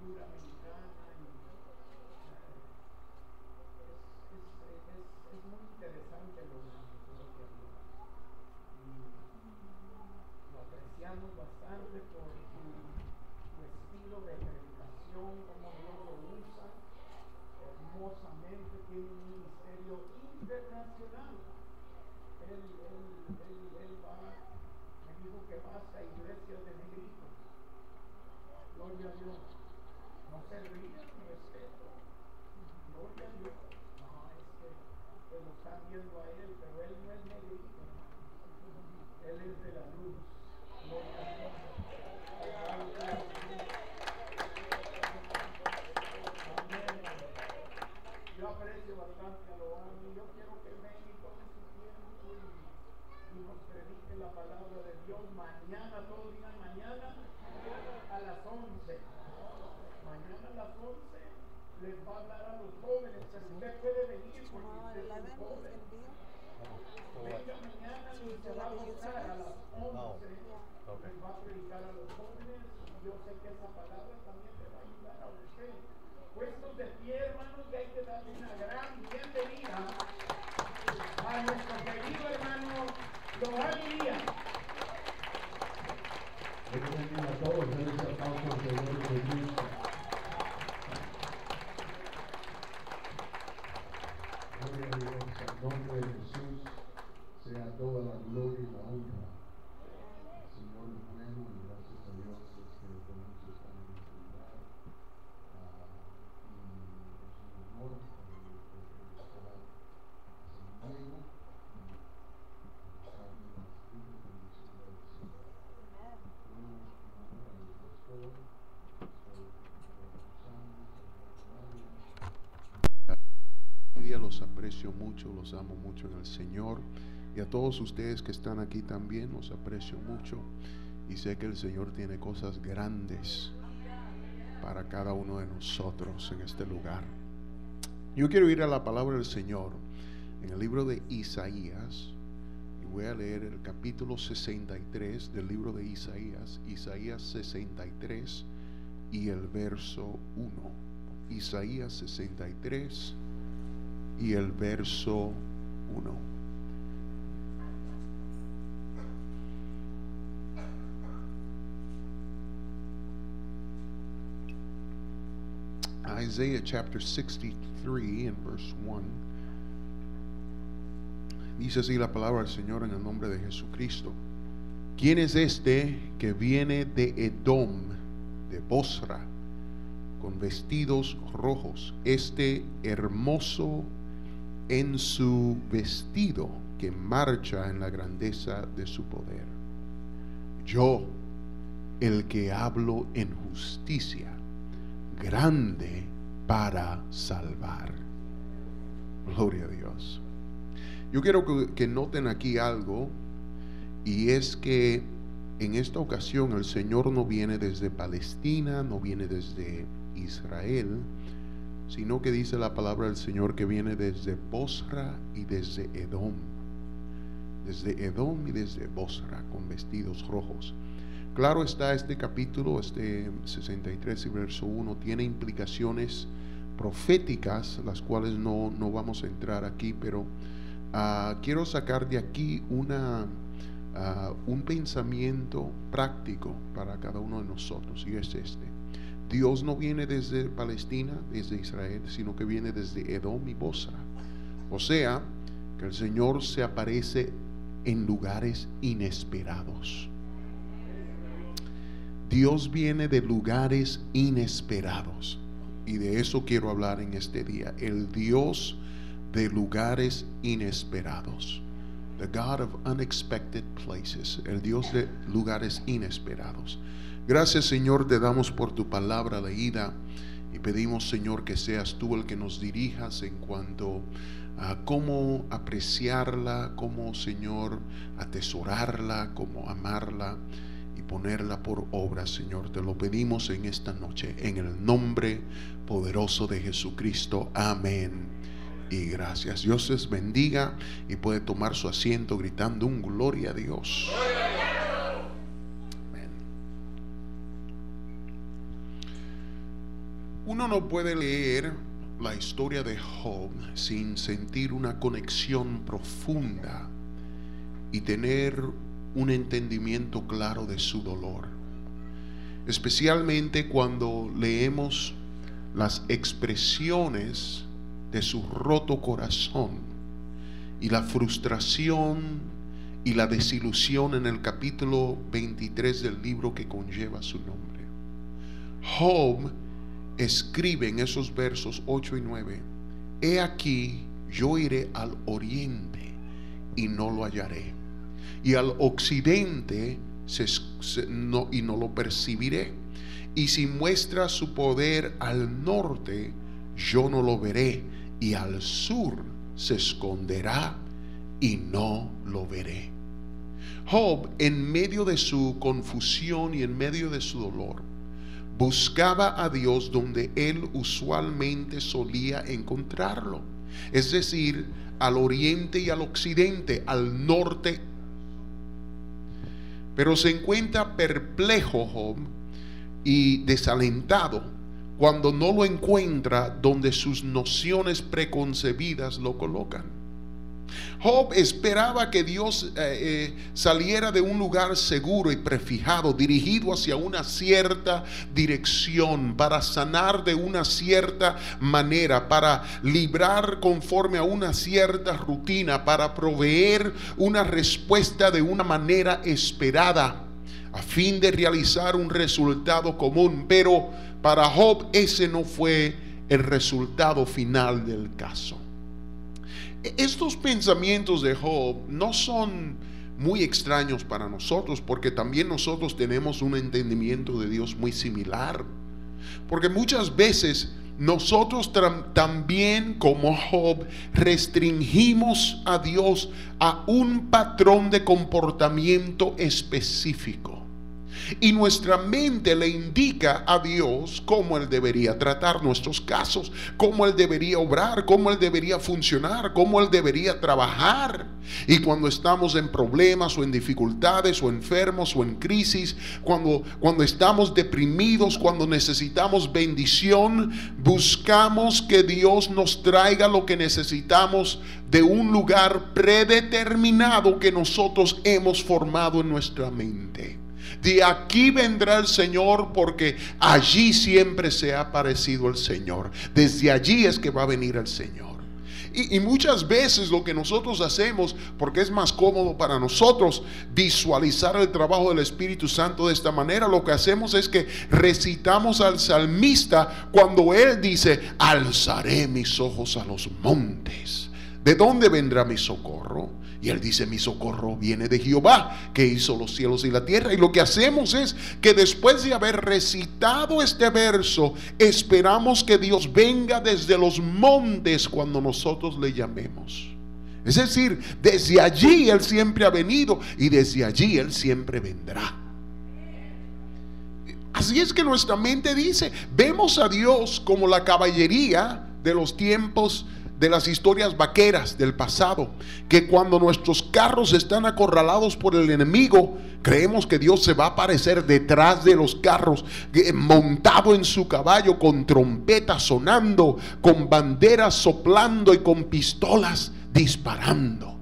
cultura americana es muy interesante lo que habla. Y lo apreciamos bastante por tu estilo de predicación, como Dios lo usa hermosamente. Tiene un ministerio internacional. Él va, me dijo que va hasta iglesias de negritos. Gloria a Dios. No se rían, respeto. Gloria a Dios. No, es que lo están viendo a él, pero él no es negrito. Él es de la luz. Gloria a Dios. Yo aprecio bastante a Loan y yo quiero que venga y tome su tiempo y nos predique la palabra de Dios mañana. Todos digan mañana a las 11. Mañana a las 11 les va a hablar a los jóvenes, pero usted puede venir porque usted es un joven. Venga mañana y se va a gozar a las 11. Les va a predicar a los jóvenes y yo sé que esa palabra también le va a ayudar a usted. Puestos de pie, hermanos, y hay que darle una gran bienvenida a nuestro querido hermano Loan Díaz. Bienvenido a todos, denles aplausos al Señor Jesucristo. Gloria a Dios, en nombre de Jesús sea toda la gloria y la honra. El Señor es bueno y gracias a Dios podemos estar en este lugar. Y es un honor estar conmigo. Los aprecio mucho, los amo mucho en el Señor, y a todos ustedes que están aquí también los aprecio mucho y sé que el Señor tiene cosas grandes para cada uno de nosotros en este lugar. Yo quiero ir a la palabra del Señor en el libro de Isaías y voy a leer el capítulo 63 del libro de Isaías, Isaías 63 y el verso 1. Isaías 63 y el verso 1. Isaiah chapter 63 and verse 1. Dice así la palabra del Señor en el nombre de Jesucristo. ¿Quién es este que viene de Edom, de Bosra, con vestidos rojos? Este hermoso en su vestido, que marcha en la grandeza de su poder. Yo, el que hablo en justicia, grande para salvar. Gloria a Dios. Yo quiero que noten aquí algo, y es que en esta ocasión el Señor no viene desde Palestina, no viene desde Israel, sino que dice la palabra del Señor que viene desde Bosra y desde Edom. Desde Edom y desde Bosra, con vestidos rojos. Claro está, este capítulo, este 63 y verso 1, tiene implicaciones proféticas, las cuales no vamos a entrar aquí, pero quiero sacar de aquí un pensamiento práctico para cada uno de nosotros, y es este. Dios no viene desde Palestina, desde Israel, sino que viene desde Edom y Bosra. O sea, que el Señor se aparece en lugares inesperados. Dios viene de lugares inesperados. Y de eso quiero hablar en este día. El Dios de lugares inesperados. The God of unexpected places. El Dios de lugares inesperados. Gracias, Señor, te damos por tu palabra leída y pedimos, Señor, que seas tú el que nos dirijas en cuanto a cómo apreciarla, cómo, Señor, atesorarla, cómo amarla y ponerla por obra, Señor. Te lo pedimos en esta noche, en el nombre poderoso de Jesucristo. Amén. Y gracias. Dios les bendiga y puede tomar su asiento gritando un gloria a Dios. uno no puede leer la historia de Job sin sentir una conexión profunda y tener un entendimiento claro de su dolor, especialmente cuando leemos las expresiones de su roto corazón y la frustración y la desilusión en el capítulo 23 del libro que conlleva su nombre. Job escribe en esos versos 8 y 9: he aquí, yo iré al oriente y no lo hallaré, y al occidente y no lo percibiré, y si muestra su poder al norte, yo no lo veré, y al sur se esconderá y no lo veré. Job, en medio de su confusión y en medio de su dolor, buscaba a Dios donde él usualmente solía encontrarlo, es decir, al oriente y al occidente, al norte. Pero se encuentra perplejo Job y desalentado cuando no lo encuentra donde sus nociones preconcebidas lo colocan. Job esperaba que Dios saliera de un lugar seguro y prefijado, dirigido hacia una cierta dirección, para sanar de una cierta manera, para librar conforme a una cierta rutina, para proveer una respuesta de una manera esperada, a fin de realizar un resultado común. Pero para Job ese no fue el resultado final del caso. Estos pensamientos de Job no son muy extraños para nosotros, porque también nosotros tenemos un entendimiento de Dios muy similar. Porque muchas veces nosotros también, como Job, restringimos a Dios a un patrón de comportamiento específico. Y nuestra mente le indica a Dios cómo Él debería tratar nuestros casos, cómo Él debería obrar, cómo Él debería funcionar, cómo Él debería trabajar. Y cuando estamos en problemas o en dificultades o enfermos o en crisis, cuando estamos deprimidos, cuando necesitamos bendición, buscamos que Dios nos traiga lo que necesitamos de un lugar predeterminado que nosotros hemos formado en nuestra mente. De aquí vendrá el Señor, porque allí siempre se ha aparecido el Señor. Desde allí es que va a venir el Señor. Y muchas veces lo que nosotros hacemos, porque es más cómodo para nosotros visualizar el trabajo del Espíritu Santo de esta manera, lo que hacemos es que recitamos al salmista cuando él dice: alzaré mis ojos a los montes. ¿De dónde vendrá mi socorro? Y él dice: mi socorro viene de Jehová, que hizo los cielos y la tierra. Y lo que hacemos es que después de haber recitado este verso, esperamos que Dios venga desde los montes cuando nosotros le llamemos. Es decir, desde allí Él siempre ha venido y desde allí Él siempre vendrá. Así es que nuestra mente dice: vemos a Dios como la caballería de los tiempos de las historias vaqueras del pasado, que cuando nuestros carros están acorralados por el enemigo, creemos que Dios se va a aparecer detrás de los carros, montado en su caballo, con trompetas sonando, con banderas soplando y con pistolas disparando.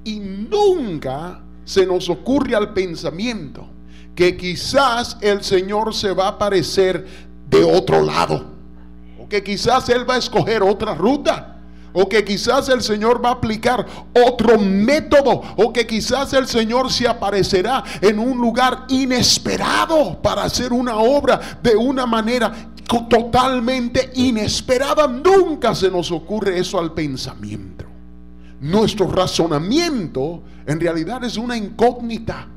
Y nunca se nos ocurre al pensamiento que quizás el Señor se va a aparecer de otro lado, o que quizás Él va a escoger otra ruta, o que quizás el Señor va a aplicar otro método, o que quizás el Señor se aparecerá en un lugar inesperado para hacer una obra de una manera totalmente inesperada. Nunca se nos ocurre eso al pensamiento. Nuestro razonamiento en realidad es una incógnita,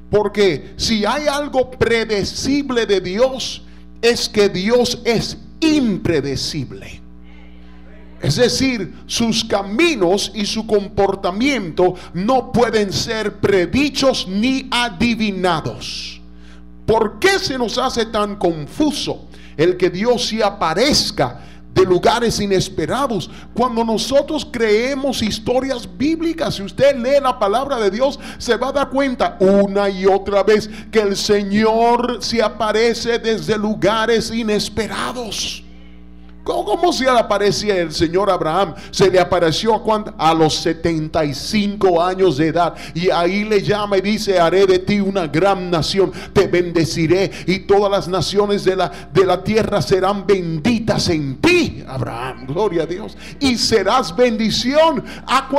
porque si hay algo predecible de Dios, es que Dios es impredecible. Es decir, sus caminos y su comportamiento no pueden ser predichos ni adivinados. ¿Por qué se nos hace tan confuso el que Dios se aparezca de lugares inesperados cuando nosotros creemos historias bíblicas? Si usted lee la palabra de Dios, se va a dar cuenta una y otra vez que el Señor se aparece desde lugares inesperados. ¿Cómo se le aparecía el Señor a Abraham? Se le apareció a los 75 años de edad. Y ahí le llama y dice: haré de ti una gran nación, te bendeciré y todas las naciones de la tierra serán benditas en ti, Abraham. Gloria a Dios. Y serás bendición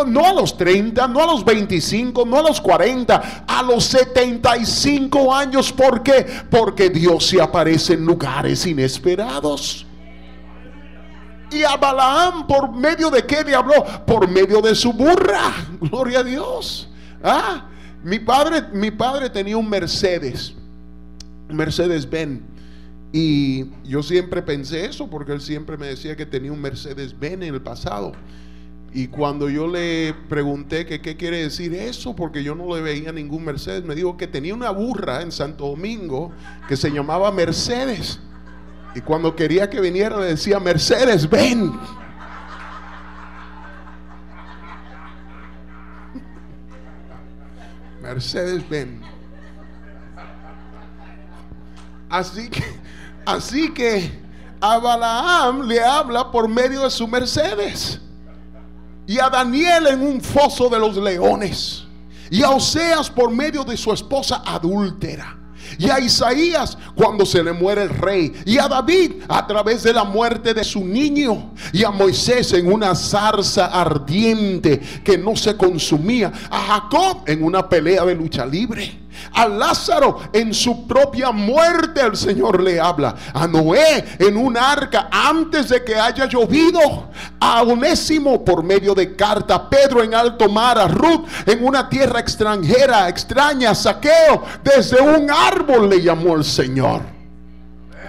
no a los 30, no a los 25, no a los 40, a los 75 años. ¿Por qué? Porque Dios se aparece en lugares inesperados. Y a Balaam, ¿por medio de qué le habló? Por medio de su burra. Gloria a Dios. Mi padre tenía un Mercedes Benz. Y yo siempre pensé eso, porque él siempre me decía que tenía un Mercedes Benz en el pasado. Y cuando yo le pregunté que qué quiere decir eso, porque yo no le veía ningún Mercedes, me dijo que tenía una burra en Santo Domingo que se llamaba Mercedes. Y cuando quería que viniera le decía: Mercedes, ven. Mercedes, ven. Así que a Balaam le habla por medio de su Mercedes. Y a Daniel en un foso de los leones. Y a Oseas por medio de su esposa adúltera. Y a Isaías cuando se le muere el rey. Y a David a través de la muerte de su niño. Y a Moisés en una zarza ardiente que no se consumía. A Jacob en una pelea de lucha libre. A Lázaro en su propia muerte el Señor le habla. A Noé en un arca antes de que haya llovido. A Onésimo por medio de carta. A Pedro en alto mar. A Ruth en una tierra extraña. A Zaqueo desde un árbol le llamó el Señor.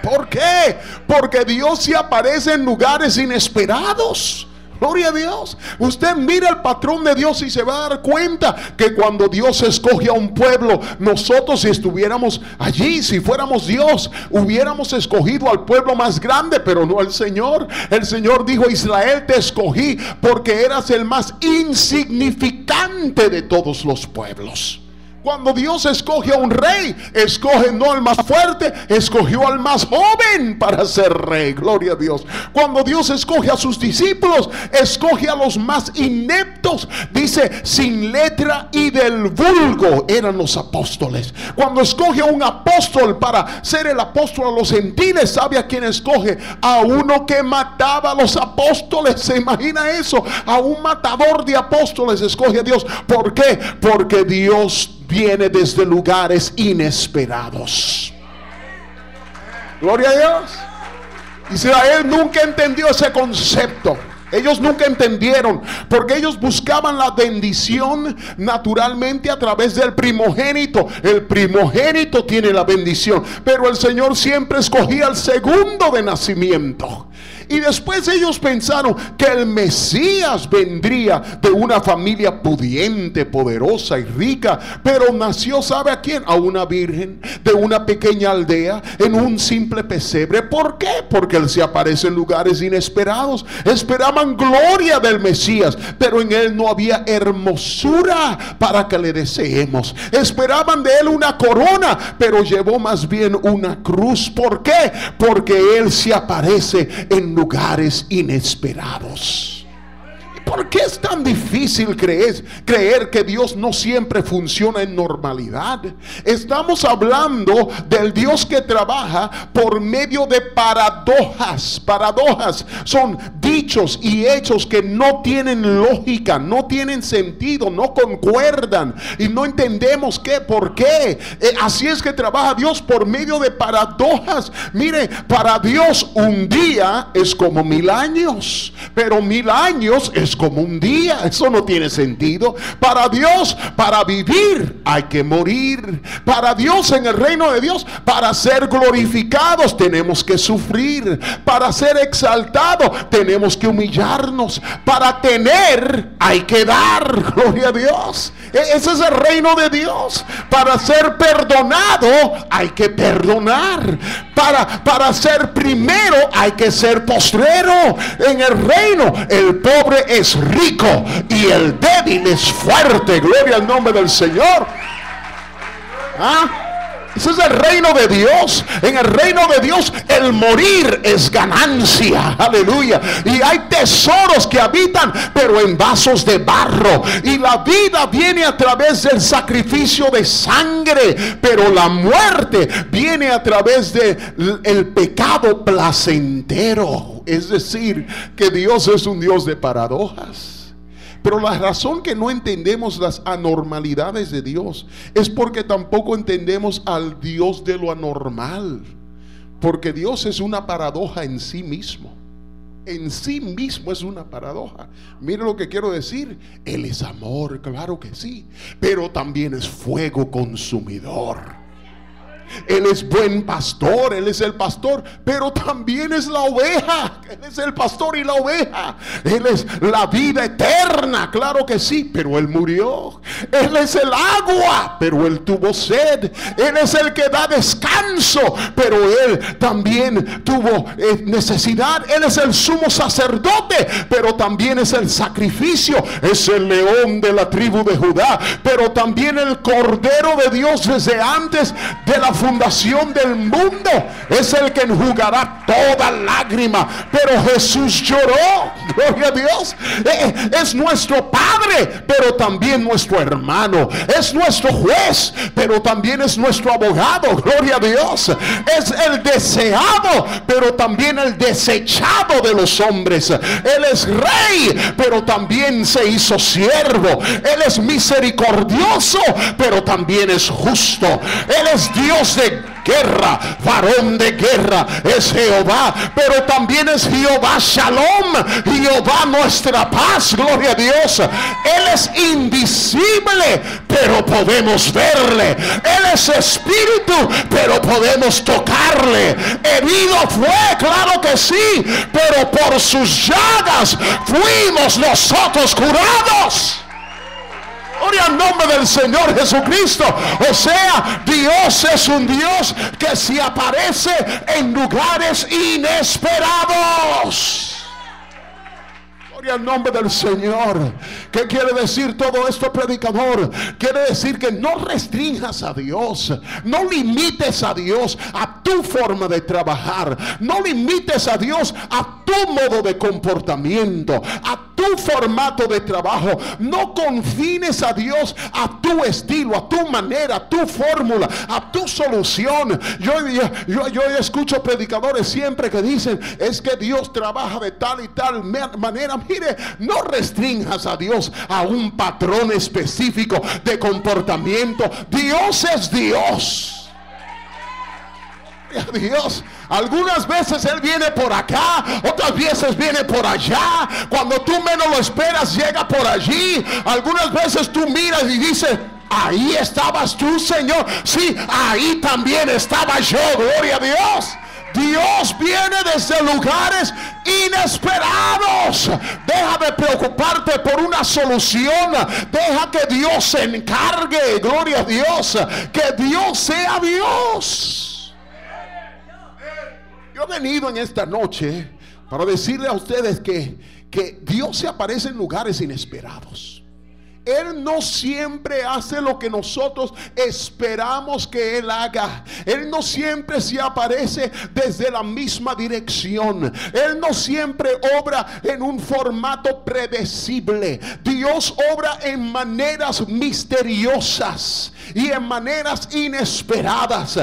¿Por qué? Porque Dios se aparece en lugares inesperados. Gloria a Dios. Usted mira el patrón de Dios y se va a dar cuenta que cuando Dios escoge a un pueblo, nosotros si estuviéramos allí, si fuéramos Dios, hubiéramos escogido al pueblo más grande, pero no al Señor. El Señor dijo: Israel, te escogí porque eras el más insignificante de todos los pueblos. Cuando Dios escoge a un rey, escoge no al más fuerte, escogió al más joven para ser rey. Gloria a Dios. Cuando Dios escoge a sus discípulos, escoge a los más ineptos. Dice: sin letra y del vulgo eran los apóstoles. Cuando escoge a un apóstol para ser el apóstol a los gentiles, ¿sabe a quién escoge? A uno que mataba a los apóstoles. ¿Se imagina eso? A un matador de apóstoles escoge a Dios. ¿Por qué? Porque Dios viene desde lugares inesperados. Gloria a Dios. Israel nunca entendió ese concepto. Ellos nunca entendieron, porque ellos buscaban la bendición naturalmente a través del primogénito. El primogénito tiene la bendición, pero el Señor siempre escogía el segundo de nacimiento. Y después ellos pensaron que el Mesías vendría de una familia pudiente, poderosa y rica. Pero nació, ¿sabe a quién? A una virgen de una pequeña aldea, en un simple pesebre. ¿Por qué? Porque Él se aparece en lugares inesperados. Esperaban gloria del Mesías, pero en Él no había hermosura para que le deseemos. Esperaban de Él una corona, pero llevó más bien una cruz. ¿Por qué? Porque Él se aparece en lugares inesperados. ¿Por qué es tan difícil creer que Dios no siempre funciona en normalidad? Estamos hablando del Dios que trabaja por medio de paradojas. Paradojas son dichos y hechos que no tienen lógica, no tienen sentido, no concuerdan y no entendemos por qué. Así es que trabaja Dios por medio de paradojas. Mire, para Dios un día es como 1000 años, pero 1000 años es como un día. Eso no tiene sentido. Para Dios, para vivir hay que morir. Para Dios, en el reino de Dios, para ser glorificados tenemos que sufrir. Para ser exaltados tenemos que humillarnos. Para tener hay que dar. Gloria a Dios. Ese es el reino de Dios. Para ser perdonado hay que perdonar. Para ser primero hay que ser postrero. En el reino el pobre es rico y el débil es fuerte. Gloria al nombre del Señor. Ese es el reino de Dios. En el reino de Dios el morir es ganancia. Aleluya. Y hay tesoros que habitan, pero en vasos de barro. Y la vida viene a través del sacrificio de sangre, pero la muerte viene a través del pecado placentero. Es decir, que Dios es un Dios de paradojas. Pero la razón que no entendemos las anormalidades de Dios es porque tampoco entendemos al Dios de lo anormal. Porque Dios es una paradoja en sí mismo. En sí mismo es una paradoja. Mire lo que quiero decir. Él es amor, claro que sí, pero también es fuego consumidor. Él es buen pastor, Él es el pastor, pero también es la oveja. Él es el pastor y la oveja. Él es la vida eterna, claro que sí, pero Él murió. Él es el agua, pero Él tuvo sed. Él es el que da descanso, pero Él también tuvo necesidad. Él es el sumo sacerdote, pero también es el sacrificio. Es el león de la tribu de Judá, pero también el cordero de Dios desde antes de la fundación del mundo. Es el que enjugará toda lágrima. Pero Jesús lloró, gloria a Dios. Es nuestro Padre, pero también nuestro hermano. Es nuestro juez, pero también es nuestro abogado, gloria a Dios. Es el deseado, pero también el desechado de los hombres. Él es rey, pero también se hizo siervo. Él es misericordioso, pero también es justo. Él es Dios de guerra, varón de guerra es Jehová, pero también es Jehová Shalom, Jehová nuestra paz, gloria a Dios. Él es invisible, pero podemos verle. Él es espíritu, pero podemos tocarle. Herido fue, claro que sí, pero por sus llagas fuimos nosotros curados. Gloria al nombre del Señor Jesucristo. O sea, Dios es un Dios que se aparece en lugares inesperados. Gloria al nombre del Señor. ¿Qué quiere decir todo esto, predicador? Quiere decir que no restringas a Dios, no limites a Dios a tu forma de trabajar, no limites a Dios a tu modo de comportamiento, a tu formato de trabajo. No confines a Dios a tu estilo, a tu manera, a tu fórmula, a tu solución. Yo escucho predicadores siempre que dicen: es que Dios trabaja de tal y tal manera. Mire, no restringas a Dios a un patrón específico de comportamiento. Dios es Dios. Dios, algunas veces Él viene por acá, otras veces viene por allá. Cuando tú menos lo esperas, llega por allí. Algunas veces tú miras y dices: ahí estabas tú, Señor. Sí, ahí también estaba yo, gloria a Dios. Dios viene desde lugares inesperados. Deja de preocuparte por una solución. Deja que Dios se encargue, gloria a Dios. Que Dios sea Dios. Yo he venido en esta noche para decirle a ustedes que Dios se aparece en lugares inesperados. Él no siempre hace lo que nosotros esperamos que Él haga. Él no siempre se aparece desde la misma dirección. Él no siempre obra en un formato predecible. Dios obra en maneras misteriosas y en maneras inesperadas.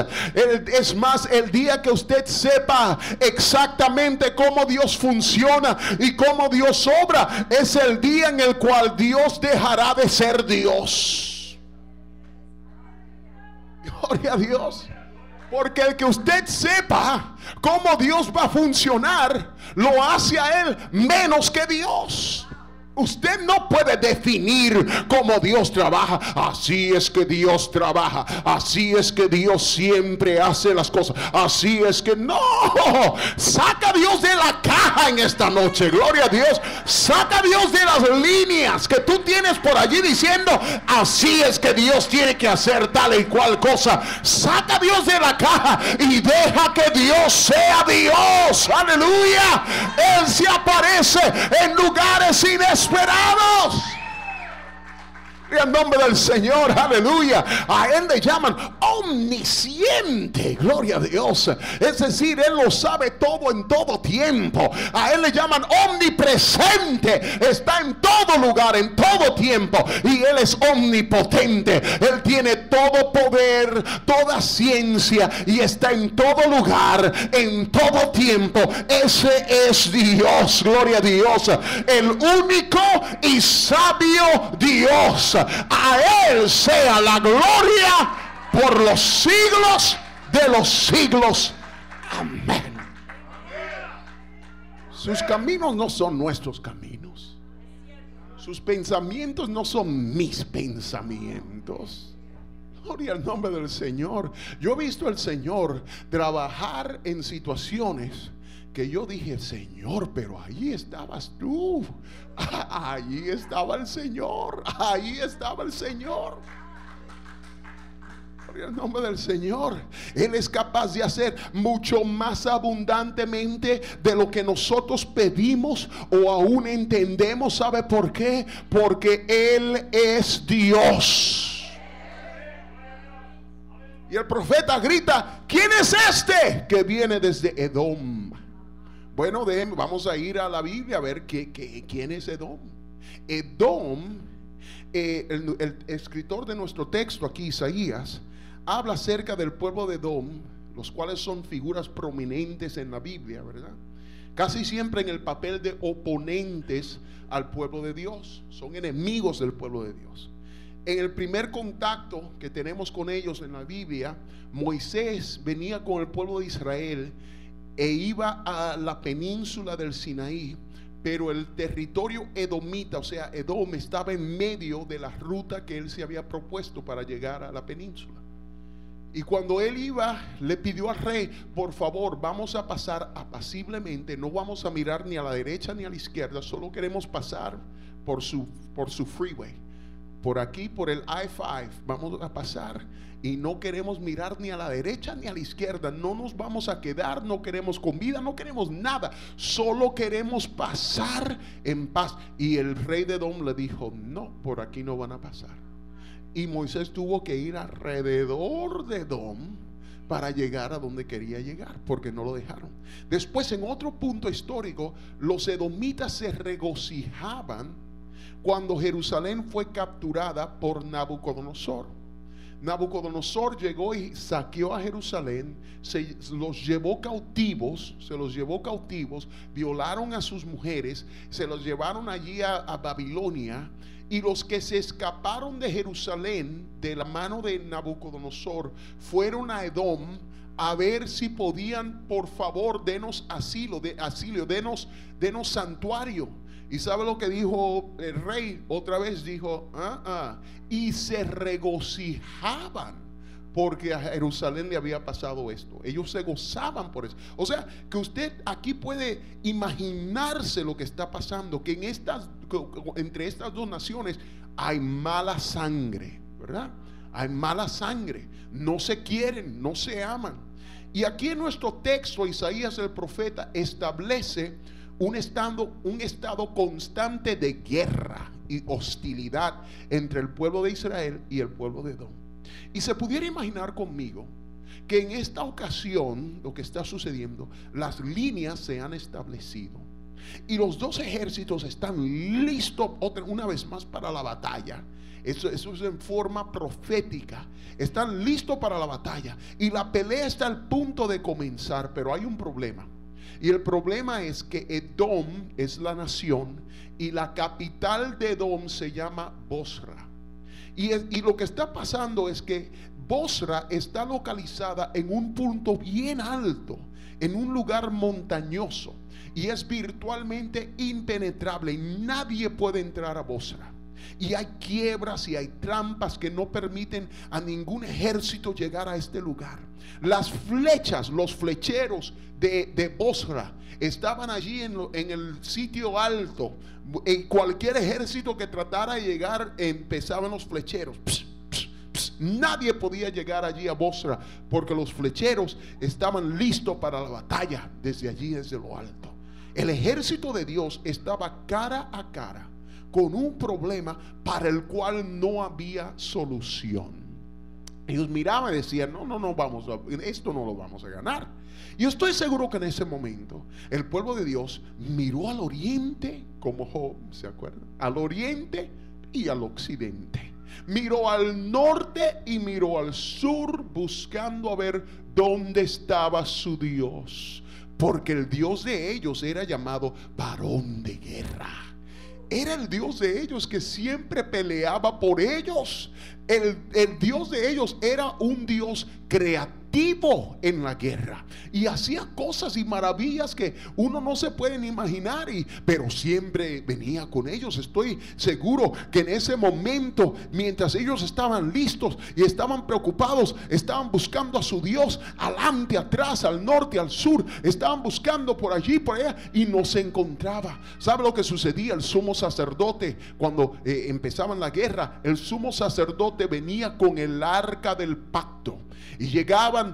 Es más, el día que usted sepa exactamente cómo Dios funciona y cómo Dios obra, es el día en el cual Dios dejará de ser Dios. Gloria a Dios. Porque el que usted sepa cómo Dios va a funcionar, lo hace a Él menos que Dios. Usted no puede definir cómo Dios trabaja. Así es que Dios trabaja. Así es que Dios siempre hace las cosas. Así es que no. Saca a Dios de la caja en esta noche. Gloria a Dios. Saca a Dios de las líneas que tú tienes por allí diciendo: así es que Dios tiene que hacer tal y cual cosa. Saca a Dios de la caja y deja que Dios sea Dios. Aleluya. Él se aparece en lugares inesperados. En nombre del Señor, aleluya. A Él le llaman omnisciente, gloria a Dios. Es decir, Él lo sabe todo en todo tiempo. A Él le llaman omnipresente. Está en todo lugar, en todo tiempo. Y Él es omnipotente. Él tiene todo poder, toda ciencia, y está en todo lugar, en todo tiempo. Ese es Dios, gloria a Dios, el único y sabio Dios. A Él sea la gloria por los siglos de los siglos. Amén. Sus caminos no son nuestros caminos. Sus pensamientos no son mis pensamientos. Gloria al nombre del Señor. Yo he visto al Señor trabajar en situaciones que yo dije, Señor, pero ahí estabas tú. Ahí estaba el Señor. Ahí estaba el Señor. Gloria al nombre del Señor. Él es capaz de hacer mucho más abundantemente de lo que nosotros pedimos o aún entendemos. ¿Sabe por qué? Porque Él es Dios. Y el profeta grita, ¿quién es este que viene desde Edom? Bueno, vamos a ir a la Biblia a ver quién es Edom. Edom, el escritor de nuestro texto aquí, Isaías, habla acerca del pueblo de Edom, los cuales son figuras prominentes en la Biblia, ¿verdad? Casi siempre en el papel de oponentes al pueblo de Dios. Son enemigos del pueblo de Dios. En el primer contacto que tenemos con ellos en la Biblia, Moisés venía con el pueblo de Israel e iba a la península del Sinaí, pero el territorio edomita, o sea, Edom, estaba en medio de la ruta que él se había propuesto para llegar a la península. Y cuando él iba, le pidió al rey, por favor, vamos a pasar apaciblemente, no vamos a mirar ni a la derecha ni a la izquierda, solo queremos pasar por su freeway, por aquí, por el I-5, vamos a pasar. Y no queremos mirar ni a la derecha ni a la izquierda. No nos vamos a quedar, no queremos comida, no queremos nada. Solo queremos pasar en paz. Y el rey de Edom le dijo, no, por aquí no van a pasar. Y Moisés tuvo que ir alrededor de Edom para llegar a donde quería llegar, porque no lo dejaron. Después, en otro punto histórico, los edomitas se regocijaban cuando Jerusalén fue capturada por Nabucodonosor. Nabucodonosor llegó y saqueó a Jerusalén, se los llevó cautivos, violaron a sus mujeres, se los llevaron allí a Babilonia. Y los que se escaparon de Jerusalén de la mano de Nabucodonosor fueron a Edom a ver si podían, por favor, denos asilo, denos santuario. Y sabe lo que dijo el rey, otra vez dijo, y se regocijaban porque a Jerusalén le había pasado esto. Ellos se gozaban por eso. O sea, que usted aquí puede imaginarse lo que está pasando, que entre estas dos naciones hay mala sangre, ¿verdad? Hay mala sangre, no se quieren, no se aman. Y aquí en nuestro texto, Isaías el profeta establece un estado constante de guerra y hostilidad entre el pueblo de Israel y el pueblo de Edom. Y se pudiera imaginar conmigo que en esta ocasión lo que está sucediendo, las líneas se han establecido y los dos ejércitos están listos una vez más para la batalla. Eso es en forma profética. Están listos para la batalla y la pelea está al punto de comenzar, pero hay un problema. Y el problema es que Edom es la nación y la capital de Edom se llama Bosra. Y lo que está pasando es que Bosra está localizada en un punto bien alto, en un lugar montañoso, y es virtualmente impenetrable y nadie puede entrar a Bosra. Y hay quiebras y hay trampas que no permiten a ningún ejército llegar a este lugar. Las flechas, los flecheros de Bosra estaban allí en el sitio alto. En cualquier ejército que tratara de llegar, empezaban los flecheros. Nadie podía llegar allí a Bosra porque los flecheros estaban listos para la batalla desde allí, desde lo alto. El ejército de Dios estaba cara a cara con un problema para el cual no había solución. Ellos miraban y decían, esto no lo vamos a ganar. Y yo estoy seguro que en ese momento el pueblo de Dios miró al oriente, como Job, ¿se acuerdan? Al oriente y al occidente. Miró al norte y miró al sur, buscando a ver dónde estaba su Dios. Porque el Dios de ellos era llamado varón de guerra. Era el Dios de ellos que siempre peleaba por ellos. El Dios de ellos era un Dios creativo en la guerra, y hacía cosas y maravillas que uno no se puede ni imaginar, pero siempre venía con ellos. Estoy seguro que en ese momento, mientras ellos estaban listos y estaban preocupados, estaban buscando a su Dios adelante, atrás, al norte, al sur, estaban buscando por allí, por allá, y no se encontraba. ¿Sabe lo que sucedía? El sumo sacerdote, cuando empezaban la guerra, el sumo sacerdote venía con el arca del pacto, y llegaban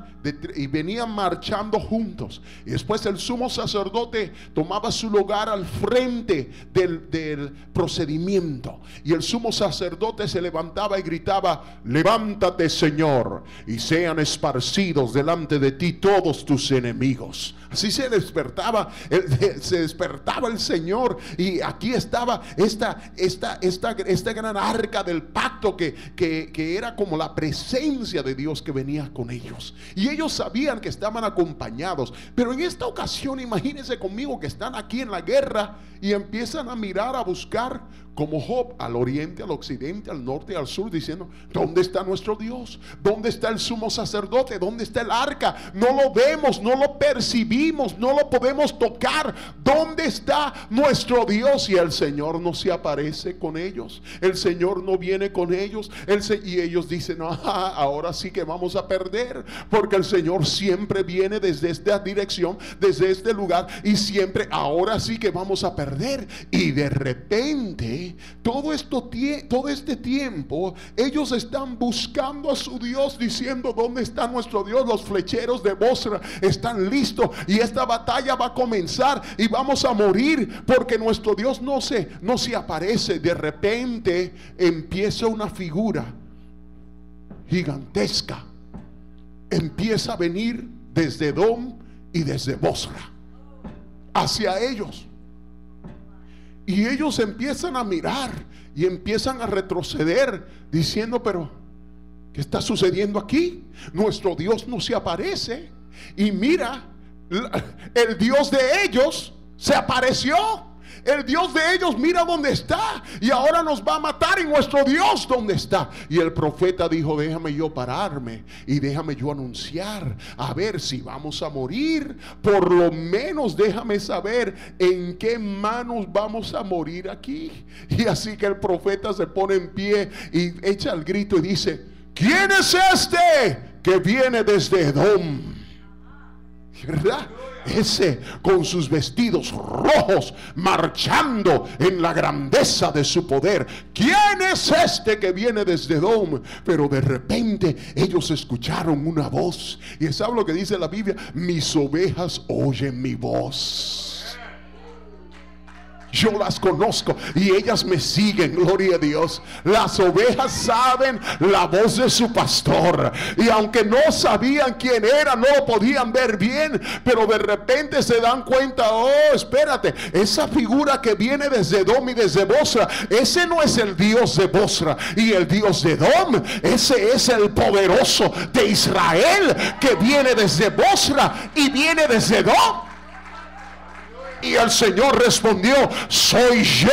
y venían marchando juntos, y después el sumo sacerdote tomaba su lugar al frente del procedimiento, y el sumo sacerdote se levantaba y gritaba: levántate, Señor, y sean esparcidos delante de ti todos tus enemigos. Así se despertaba el Señor, y aquí estaba esta gran arca del pacto que era como la presencia de Dios que venía con ellos, y ellos sabían que estaban acompañados. Pero en esta ocasión, imagínense conmigo que están aquí en la guerra y empiezan a mirar, a buscar, como Job, al oriente, al occidente, al norte, al sur, diciendo: ¿dónde está nuestro Dios? ¿Dónde está el sumo sacerdote? ¿Dónde está el arca? No lo vemos, no lo percibimos, no lo podemos tocar. ¿Dónde está nuestro Dios? Y el Señor no se aparece con ellos, el Señor no viene con ellos, y ellos dicen: ahora sí que vamos a perder, porque el Señor siempre viene desde esta dirección, desde este lugar, y siempre, ahora sí que vamos a perder. Y de repente, todo este tiempo, ellos están buscando a su Dios, diciendo: ¿dónde está nuestro Dios? Los flecheros de Bosra están listos, y esta batalla va a comenzar, y vamos a morir, porque nuestro Dios no se aparece. De repente empieza una figura gigantesca, empieza a venir desde Edom y desde Bosra hacia ellos. Y ellos empiezan a mirar y empiezan a retroceder, diciendo: pero ¿qué está sucediendo aquí? Nuestro Dios no se aparece. Y mira, el Dios de ellos se apareció. El Dios de ellos, mira dónde está, y ahora nos va a matar. Y nuestro Dios, ¿dónde está? Y el profeta dijo: déjame yo pararme y déjame yo anunciar, a ver si vamos a morir. Por lo menos déjame saber en qué manos vamos a morir aquí. Y así que el profeta se pone en pie y echa el grito y dice: ¿quién es este que viene desde Edom? ¿Verdad? Ese con sus vestidos rojos, marchando en la grandeza de su poder. ¿Quién es este que viene desde Edom? Pero de repente ellos escucharon una voz, y ¿sabe lo que dice la Biblia? Mis ovejas oyen mi voz. Yo las conozco y ellas me siguen, gloria a Dios. Las ovejas saben la voz de su pastor, y aunque no sabían quién era, no lo podían ver bien, pero de repente se dan cuenta: oh, espérate, esa figura que viene desde Edom y desde Bosra, ese no es el Dios de Bosra y el Dios de Edom, ese es el poderoso de Israel, que viene desde Bosra y viene desde Edom. Y el Señor respondió: soy yo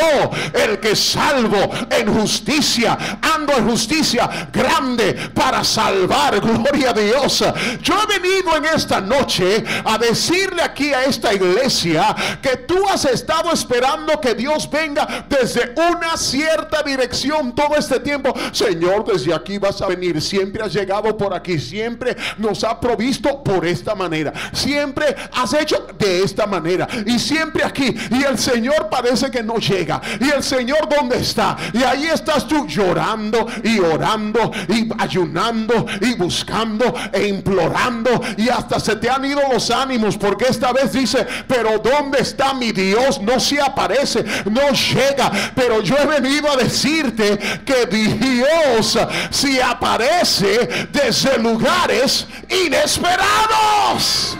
el que salvo en justicia, ando en justicia grande para salvar, gloria a Dios. Yo he venido en esta noche a decirle aquí a esta iglesia que tú has estado esperando que Dios venga desde una cierta dirección todo este tiempo. Señor, desde aquí vas a venir, siempre has llegado por aquí, siempre nos ha provisto por esta manera, siempre has hecho de esta manera, y siempre aquí. Y el Señor parece que no llega. Y el Señor, ¿dónde está? Y ahí estás tú llorando, clamando y orando y ayunando y buscando e implorando, y hasta se te han ido los ánimos, porque esta vez dice, pero ¿dónde está mi Dios? No se aparece, no llega. Pero yo he venido a decirte que Dios se aparece desde lugares inesperados.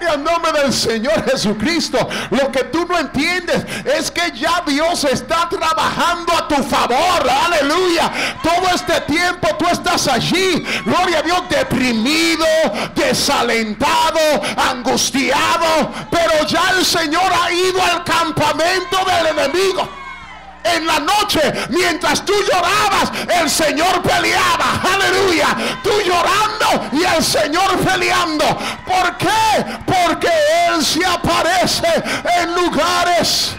Y en nombre del Señor Jesucristo, lo que tú no entiendes es que ya Dios está trabajando a tu favor. Aleluya. Todo este tiempo tú estás allí, gloria a Dios, deprimido, desalentado, angustiado, pero ya el Señor ha ido al campamento del enemigo. En la noche, mientras tú llorabas, el Señor peleaba. Aleluya. Tú llorando y el Señor peleando. ¿Por qué? Porque Él se aparece en lugares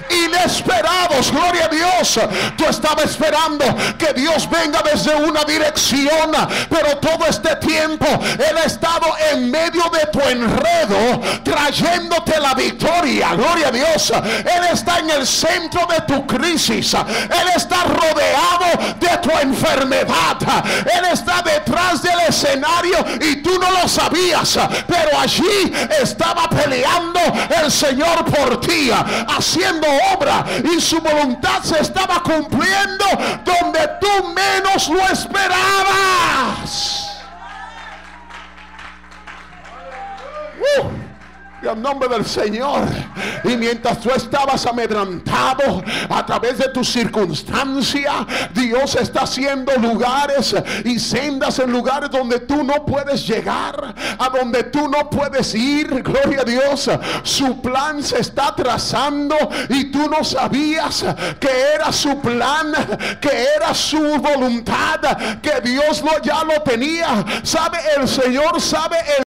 inesperados. Gloria a Dios. Tú estabas esperando que Dios venga desde una dirección, pero todo este tiempo Él ha estado en medio de tu enredo, trayéndote la victoria. Gloria a Dios. Él está en el centro de tu crisis. Él está rodeado de tu enfermedad. Él está detrás del escenario y tú no lo sabías, pero allí estaba peleando el Señor por ti, haciendo obra, y su voluntad se estaba cumpliendo donde tú menos lo esperabas. En nombre del Señor. Y mientras tú estabas amedrantado a través de tu circunstancia, Dios está haciendo lugares y sendas en lugares donde tú no puedes llegar, a donde tú no puedes ir. Gloria a Dios. Su plan se está trazando y tú no sabías que era su plan, que era su voluntad, que Dios ya lo tenía. Sabe, el Señor sabe